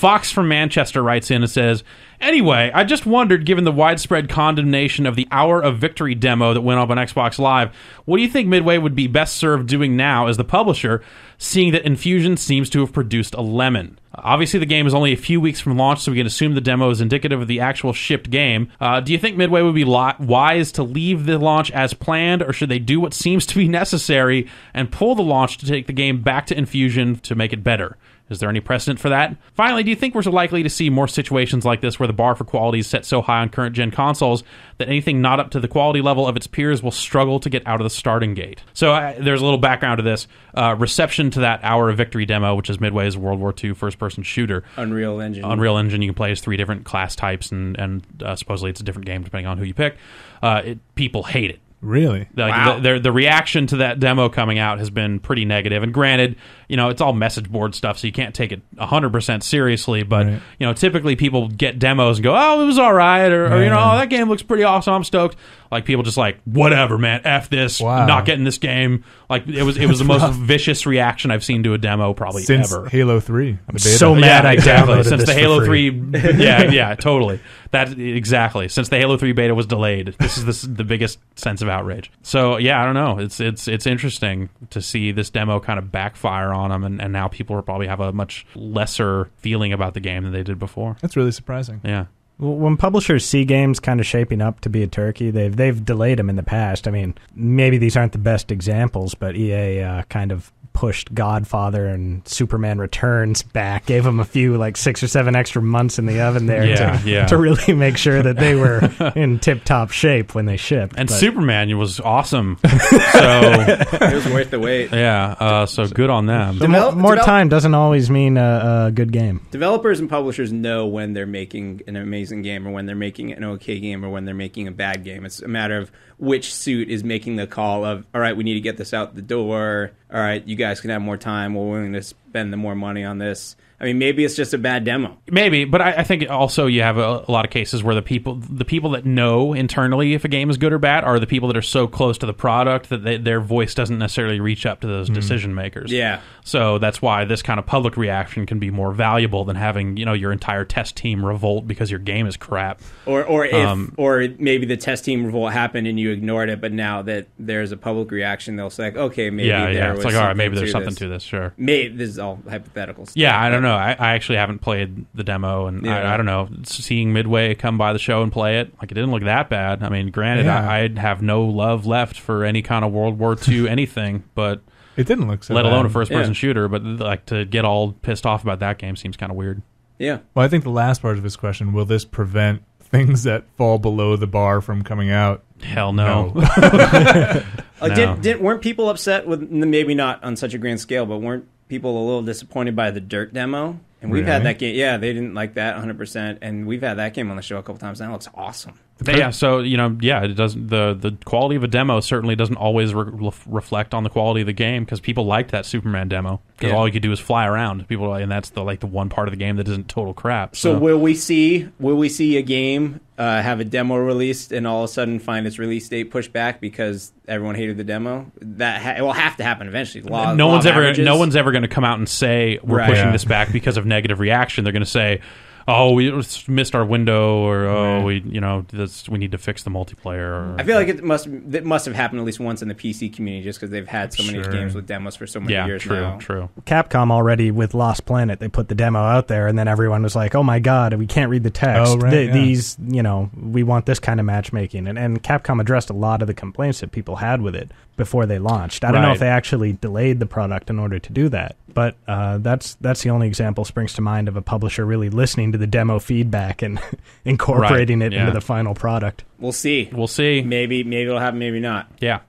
Fox from Manchester writes in and says, anyway, I just wondered, given the widespread condemnation of the Hour of Victory demo that went up on Xbox Live, what do you think Midway would be best served doing now as the publisher, seeing that Infusion seems to have produced a lemon? Obviously, the game is only a few weeks from launch, so we can assume the demo is indicative of the actual shipped game. Do you think Midway would be wise to leave the launch as planned, or should they do what seems to be necessary and pull the launch to take the game back to Infusion to make it better? Is there any precedent for that? Finally, do you think we're likely to see more situations like this where the bar for quality is set so high on current-gen consoles that anything not up to the quality level of its peers will struggle to get out of the starting gate? So there's a little background to this. Reception to that Hour of Victory demo, which is Midway's World War II first-person shooter. Unreal Engine, you can play as 3 different class types, and supposedly it's a different game depending on who you pick. People hate it. Really? Wow. The reaction to that demo coming out has been pretty negative. And granted, it's all message board stuff, so you can't take it 100% seriously. But, right. Typically people get demos and go, oh, it was all right. Or oh, that game looks pretty awesome. I'm stoked. Like, people just like, whatever, man. F this. Wow. Not getting this game. Like, it was the most vicious reaction I've seen to a demo probably since ever. Halo 3. I'm so mad I downloaded Since this the Halo for free. 3... Yeah, totally. Exactly. Since the Halo 3 beta was delayed, this is the biggest sense of outrage. So, yeah, I don't know. It's interesting to see this demo kind of backfire on them, and now people will probably have a much lesser feeling about the game than they did before. That's really surprising. Yeah. Well, when publishers see games kind of shaping up to be a turkey, they've delayed them in the past. I mean, maybe these aren't the best examples, but EA kind of pushed Godfather and Superman Returns back, gave them a few, 6 or 7 extra months in the oven there to really make sure that they were in tip-top shape when they shipped. And Superman was awesome. So it was worth the wait. Yeah, so good on them. More time doesn't always mean a good game. Developers and publishers know when they're making an amazing game or when they're making an okay game or when they're making a bad game. It's a matter of which suit is making the call of, all right, we need to get this out the door. All right, you guys can have more time. We're willing to spend the more money on this. I mean, maybe it's just a bad demo. Maybe, but I think also you have a lot of cases where the people that know internally if a game is good or bad are the people that are so close to the product that their voice doesn't necessarily reach up to those decision makers. Yeah. So that's why this kind of public reaction can be more valuable than having your entire test team revolt because your game is crap. Or maybe the test team revolt happened and you ignored it, but now that there's a public reaction, they'll say, okay, maybe there was it's like, all right, maybe there's something to this. Sure. Maybe this is all hypothetical stuff. Yeah, I don't know. I actually haven't played the demo, and I don't know. Seeing Midway come by the show and play it, it didn't look that bad. I mean, granted, I'd have no love left for any kind of World War II anything, but it didn't look so let bad. alone a first-person shooter. But to get all pissed off about that game seems kind of weird. Yeah. Well, I think the last part of his question: will this prevent things that fall below the bar from coming out? Hell no. Weren't people upset with, maybe not on such a grand scale, but weren't people a little disappointed by the Dirt demo? And we've had that game. Yeah, they didn't like that 100%. And we've had that game on the show a couple times now. It looks awesome. Yeah, so, it doesn't. The quality of a demo certainly doesn't always reflect on the quality of the game, because people liked that Superman demo. Because all you could do is fly around. And that's the one part of the game that isn't total crap. So will we see a game have a demo released and all of a sudden find its release date pushed back because everyone hated the demo? It will have to happen eventually. No one's ever going to come out and say we're pushing this back because of negative reaction. They're going to say, oh, we missed our window, or we need to fix the multiplayer. I feel like it must have happened at least once in the PC community, just because they've had so many games with demos for so many years now. True. Capcom already, with Lost Planet, they put the demo out there, and then everyone was like, oh my god, we can't read the text. Oh, right, These, we want this kind of matchmaking. And Capcom addressed a lot of the complaints that people had with it before they launched. I don't know if they actually delayed the product in order to do that, but that's the only example springs to mind of a publisher really listening to the demo feedback and incorporating it into the final product. We'll see. Maybe it'll happen, maybe not. Yeah.